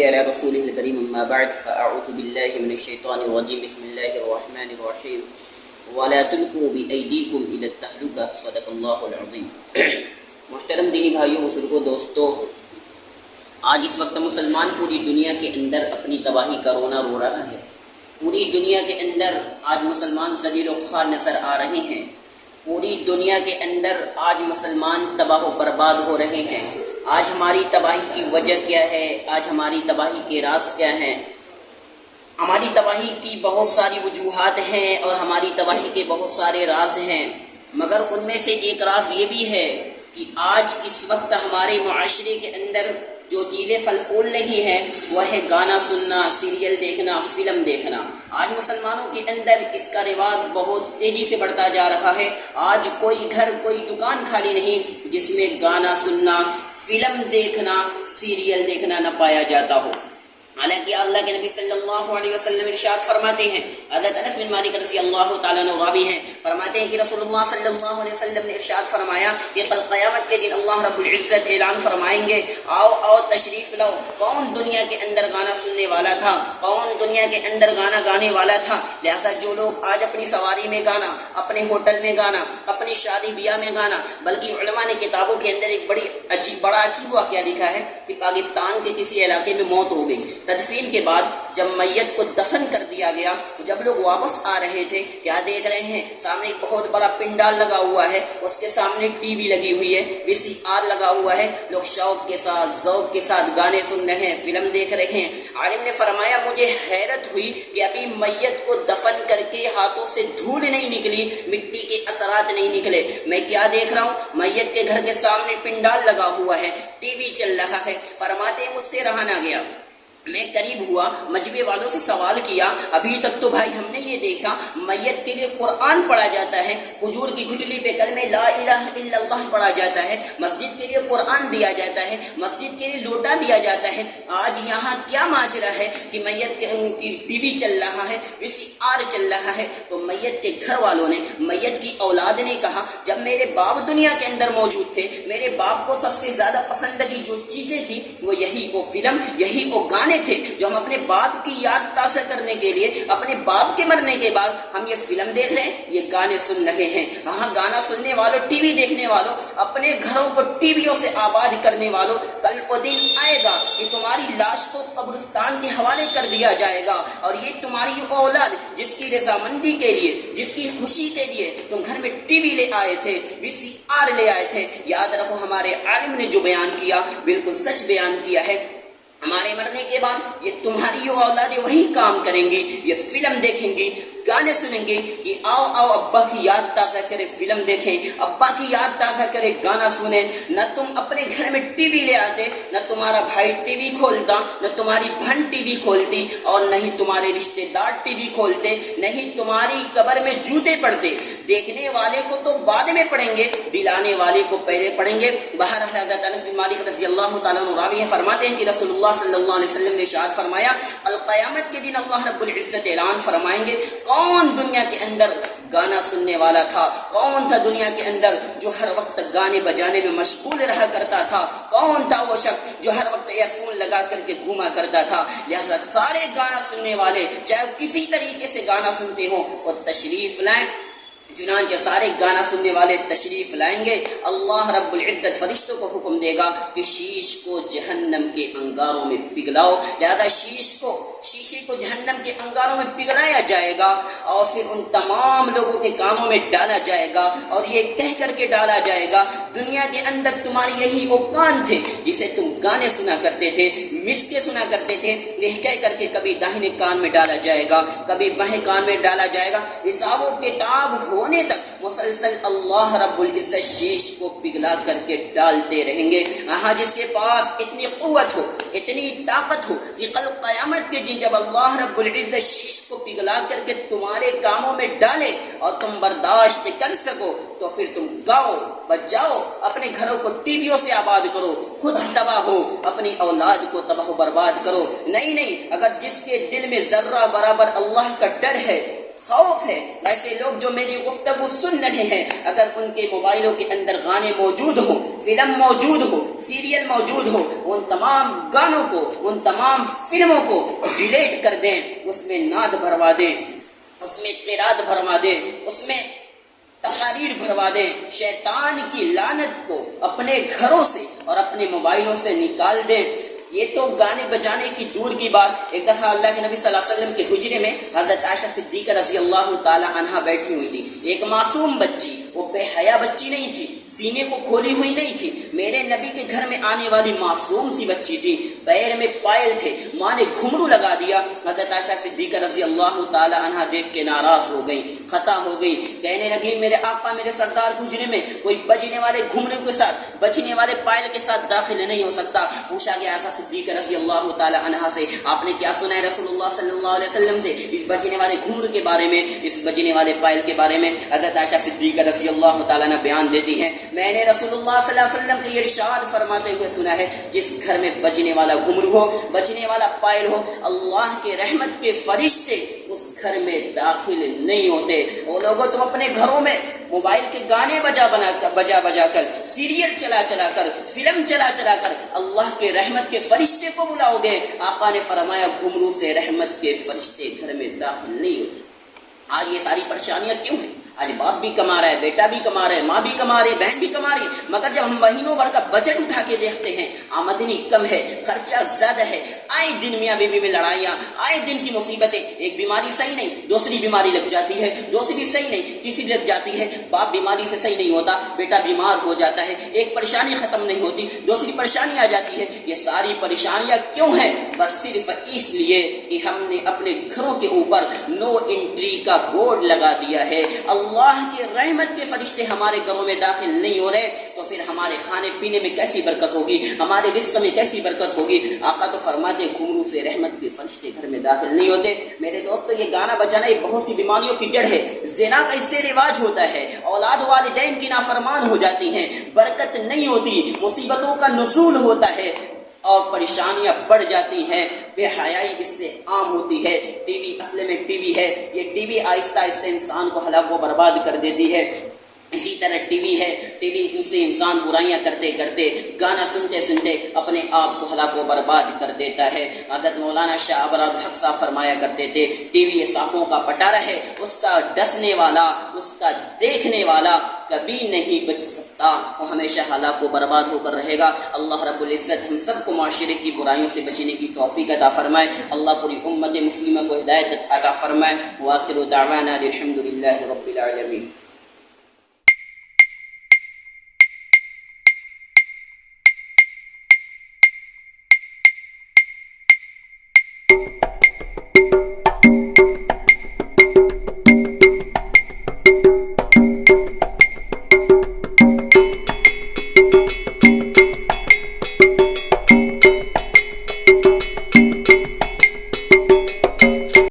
صلی علی رسولہ الکریم اما بعد فاعوذ باللہ من الشیطان الرجیم بسم اللہ الرحمن الرحیم ولا تلقوا بایدیکم الی التہلکہ صدق اللہ العظیم۔ محترم دینی بھائیوں، بزرگوں، دوستوں، آج اس وقت مسلمان پوری دنیا کے اندر اپنی تباہی کا رونا رو رہا ہے۔ پوری دنیا کے اندر آج مسلمان ذلیل و خوار نظر آ رہے ہیں۔ پوری دنیا کے اندر آج مسلمان تباہ و برباد ہو رہے ہیں۔ آج ہماری تباہی کی وجہ کیا ہے؟ آج ہماری تباہی کے راز کیا ہیں؟ ہماری تباہی کی بہت ساری وجوہات ہیں اور ہماری تباہی کے بہت سارے راز ہیں، مگر ان میں سے ایک راز یہ بھی ہے کہ آج اس وقت ہمارے معاشرے کے اندر جو چیزیں پھل پھول رہی ہیں وہ ہے گانا سننا، سیریل دیکھنا، فلم دیکھنا۔ آج مسلمانوں کے اندر اس کا رواج بہت تیزی سے بڑھتا جا رہا ہے۔ آج کوئی گھر، کوئی دکان خالی نہیں جس میں گانا سننا، فلم دیکھنا، سیریل دیکھنا نہ پایا جاتا ہو۔ حالانکہ اللہ کے نبی صلی اللہ علیہ وسلم ارشاد فرماتے ہیں، حضرت انس بن مالک رضی اللہ تعالیٰ عنہ راوی ہیں، فرماتے ہیں کہ رسول اللہ صلی اللہ علیہ وسلم نے ارشاد فرمایا کہ کل قیامت کے دن اللہ رب العزت اعلان فرمائیں گے، آؤ آؤ تشریف لاؤ، کون دنیا کے اندر گانا سننے والا تھا، کون دنیا کے اندر گانا گانے والا تھا۔ لہذا جو لوگ آج اپنی سواری میں گانا، اپنے ہوٹل میں گانا، اپنی شادی بیاہ میں گانا، بلکہ علماء نے کتابوں کے اندر ایک بڑا عجیب واقعہ لکھا ہے کہ پاکستان کے کسی علاقے میں موت ہو گئی، تدفین کے بعد جب میت کو دفن کر دیا گیا، جب لوگ واپس آ رہے تھے، کیا دیکھ رہے ہیں؟ سامنے ایک بہت بڑا پنڈال لگا ہوا ہے، اس کے سامنے ٹی وی لگی ہوئی ہے، VCR لگا ہوا ہے، لوگ شوق کے ساتھ، ذوق کے ساتھ گانے سن رہے ہیں، فلم دیکھ رہے ہیں۔ عالم نے فرمایا مجھے حیرت ہوئی کہ ابھی میت کو دفن کر کے ہاتھوں سے دھول نہیں نکلی، مٹی کے اثرات نہیں نکلے، میں کیا دیکھ رہا ہوں؟ میت کے گھر کے سامنے پنڈال لگا ہوا ہے، ٹی وی چل رہا ہے۔ فرماتے مجھ سے رہا نہ گیا، میں قریب ہوا، مجمع والوں سے سوال کیا، ابھی تک تو بھائی ہم نے یہ دیکھا میت کے لیے قرآن پڑھا جاتا ہے، کھجور کی گٹلی پہ کلمہ لا الہ الا اللہ پڑھا جاتا ہے، مسجد کے لیے قرآن دیا جاتا ہے، مسجد کے لیے لوٹا دیا جاتا ہے، آج یہاں کیا ماجرا ہے کہ میت کی ٹی وی چل رہا ہے، VCR چل رہا ہے؟ تو میت کے گھر والوں نے، میت کی اولاد نے کہا جب میرے باپ دنیا کے اندر موجود تھے، میرے باپ کو سب سے زیادہ پسندگی جو چیزیں تھی وہ یہی وہ فلم، یہی وہ گانے تھے جو ہم اپنے باپ کی یاد تازہ کرنے کے لیے، اپنے باپ کے مرنے کے بعد ہم یہ فلم دیکھ رہے ہیں، یہ گانے سن رہے ہیں۔ ہاں، گانا سننے والوں، ٹی وی دیکھنے والوں، اپنے گھروں کو ٹی ویوں سے آباد کرنے والوں، کل وہ دن آئے گا کہ تمہاری لاش کو قبرستان کے حوالے کر دیا جائے گا، اور یہ تمہاری اولاد جس کی رضامندی کے لیے، جس کی خوشی کے لیے تم گھر میں ٹی وی لے آئے تھے، VCR لے آئے تھے، یاد رکھو ہمارے عالم نے جو بیان کیا بالکل سچ بیان کیا ہے۔ ہمارے مرنے کے بعد یہ تمہاری اولادیں وہی کام کریں گی، یہ فلم دیکھیں گی، گانے سنیں گے کہ آؤ آؤ ابا کی یاد تازہ کرے، فلم دیکھیں، ابا کی یاد تازہ کرے، گانا سنیں۔ نہ تم اپنے گھر میں ٹی وی لے آتے، نہ تمہارا بھائی ٹی وی کھولتا، نہ تمہاری بہن ٹی وی کھولتی، اور نہ ہی تمہارے رشتے دار ٹی وی کھولتے، نہ ہی تمہاری قبر میں جوتے پڑتے۔ دیکھنے والے کو تو بعد میں پڑیں گے، دلانے والے کو پہلے پڑیں گے۔ بہرحال حضرت انس بن مالک رضی اللہ تعالیٰ عنہ راوی ہیں، فرماتے ہیں کہ رسول اللہ صلی اللہ علیہ وسلم نے ارشاد فرمایا القیامت کے دن اللہ رب العزت اعلان فرمائیں گے، کون دنیا کے اندر گانا سننے والا تھا؟ کون تھا دنیا کے اندر جو ہر وقت گانے بجانے میں مشغول رہا کرتا تھا؟ کون تھا وہ شخص جو ہر وقت ایئر فون لگا کر کے گھوما کرتا تھا؟ لہذا سارے گانا سننے والے، چاہے کسی طریقے سے گانا سنتے ہوں، وہ تشریف لائیں۔ چنانچہ سارے گانا سننے والے تشریف لائیں گے۔ اللہ رب العزت فرشتوں کو حکم دے گا کہ شیش کو جہنم کے انگاروں میں پگھلاؤ۔ لہذا شیشے کو جہنم کے انگاروں میں پگھلایا جائے گا، اور پھر ان تمام لوگوں کے کانوں میں ڈالا جائے گا، اور یہ کہہ کر کے ڈالا جائے گا دنیا کے اندر تمہاری یہی وہ کان تھے جسے تم گانے سنا کرتے تھے، مسکے سنا کرتے تھے، یہ کہہ کر کے کبھی داہنے کان میں ڈالا جائے گا، کبھی بائیں کان میں ڈالا جائے گا۔ حساب و کتاب ہونے تک مسلسل اللہ رب العزت شیش کو پگھلا کر کے ڈالتے رہیں گے۔ جس کے پاس اتنی قوت ہو، اتنی طاقت ہو کہ کل قیامت کے دن جب اللہ رب العزت شیش کو پگھلا کر کے تمہارے کاموں میں ڈالے اور تم برداشت کر سکو، تو پھر تم گاؤ، بجاؤ، اپنے گھروں کو ٹی ویوں سے آباد کرو، خود تباہ ہو، اپنی اولاد کو تباہ و برباد کرو۔ نہیں، اگر جس کے دل میں ذرہ برابر اللہ کا ڈر ہے، خوف ہے، ایسے لوگ جو میری گفتگو سن رہے ہیں، اگر ان کے موبائلوں کے اندر گانے موجود ہوں، فلم موجود ہو، سیریل موجود ہو، ان تمام گانوں کو، ان تمام فلموں کو ڈیلیٹ کر دیں، اس میں نعت بھروا دیں، اس میں قرات بھروا دیں، اس میں تقاریر بھروا دیں، شیطان کی لعنت کو اپنے گھروں سے اور اپنے موبائلوں سے نکال دیں۔ یہ تو گانے بجانے کی دور کی بات۔ ایک دفعہ اللہ کے نبی صلی اللہ علیہ وسلم کے حجرے میں حضرت عائشہ صدیقہ رضی اللہ تعالی عنہا بیٹھی ہوئی تھی۔ ایک معصوم بچی، وہ بے حیا بچی نہیں تھی، سینے کو کھولی ہوئی نہیں تھی، میرے نبی کے گھر میں آنے والی معصوم سی بچی تھی، پیر میں پائل تھے، ماں نے گھمرو لگا دیا۔ حضرت عائشہ صدیقہ رضی اللہ تعالی عنہا دیکھ کے ناراض ہو گئی، خطا ہو گئی، کہنے لگی میرے آقا میرے سردار حجرے میں کوئی بجنے والے گھمرو کے ساتھ، بجنے والے پائل کے ساتھ داخل نہیں ہو سکتا۔ پوچھا گیا عائشہ صدیقہ رضی اللہ تعالی عنہا سے، آپ نے کیا سنا ہے رسول اللہ صلی اللہ علیہ وسلم سے اس بجنے والے گھمرو کے بارے میں، اس بجنے والے پائل کے بارے میں؟ حضرت عائشہ صدیقہ رضی اللہ تعالیٰ نے بیان دیتی ہیں، میں نے رسول اللہ صلی اللہ علیہ وسلم کے یہ ارشاد فرماتے ہوئے سنا ہے، جس گھر میں بجنے والا گھمرو ہو، بجنے والا پائل ہو، اللہ کے رحمت کے فرشتے اس گھر میں داخل نہیں ہوتے۔ وہ لوگوں تم اپنے گھروں میں موبائل کے گانے بجا کر، سیریل چلا کر، فلم چلا کر اللہ کے رحمت کے فرشتے کو بلاؤ گے۔ آقا نے فرمایا گھمرو سے رحمت کے فرشتے گھر میں داخل نہیں ہوتے۔ آج یہ ساری پریشانیاں کیوں ہیں؟ آج باپ بھی کما رہا ہے، بیٹا بھی کما رہا ہے، ماں بھی کما رہی ہے، بہن بھی کما رہی ہے، مگر جب ہم مہینوں بھر کا بجٹ اٹھا کے دیکھتے ہیں، آمدنی کم ہے، خرچہ زیادہ ہے، آئے دن میاں بیوی میں لڑائیاں، آئے دن کی مصیبتیں، ایک بیماری صحیح نہیں دوسری بیماری لگ جاتی ہے، دوسری صحیح نہیں تیسری لگ جاتی ہے، باپ بیماری سے صحیح نہیں ہوتا، بیٹا بیمار ہو جاتا ہے، ایک پریشانی ختم نہیں ہوتی دوسری پریشانی آ جاتی ہے۔ یہ ساری پریشانیاں کیوں ہیں؟ بس صرف اس لیے کہ ہم نے اپنے گھروں کے اوپر نو انٹری کا بورڈ لگا دیا ہے۔ اللہ کے رحمت کے فرشتے ہمارے گھروں میں داخل نہیں ہو رہے تو پھر ہمارے کھانے پینے میں کیسی برکت ہوگی، ہمارے رزق میں کیسی برکت ہوگی؟ آقا تو فرماتے گھمرو سے رحمت کے فرشتے گھر میں داخل نہیں ہوتے۔ میرے دوستو، یہ گانا بجانا یہ بہت سی بیماریوں کی جڑ ہے۔ زنا کا اس سے رواج ہوتا ہے، اولاد والدین کی نافرمان ہو جاتی ہیں، برکت نہیں ہوتی، مصیبتوں کا نزول ہوتا ہے اور پریشانیاں بڑھ جاتی ہیں، بے حیائی اس سے عام ہوتی ہے۔ ٹی وی اصل میں ٹی وی ہے، یہ ٹی وی آہستہ آہستہ انسان کو ہلاک و برباد کر دیتی ہے۔ اسی طرح ٹی وی ہے، ٹی وی سے انسان برائیاں کرتے گانا سنتے اپنے آپ کو ہلاک و برباد کر دیتا ہے۔ حضرت مولانا شاہ ابرار الحق صاحب فرمایا کرتے تھے، ٹی وی یہ سانپوں کا پٹارا ہے، اس کا ڈسنے والا، اس کا دیکھنے والا کبھی نہیں بچ سکتا، وہ ہمیشہ ہلاک و برباد ہو کر رہے گا۔ اللہ رب العزت ہم سب کو معاشرے کی برائیوں سے بچنے کی توفیق عطا فرمائے، اللہ پوری امت مسلمہ کو ہدایت عطا فرمائے۔ وآخر دعوانا الحمد للہ رب العالمین۔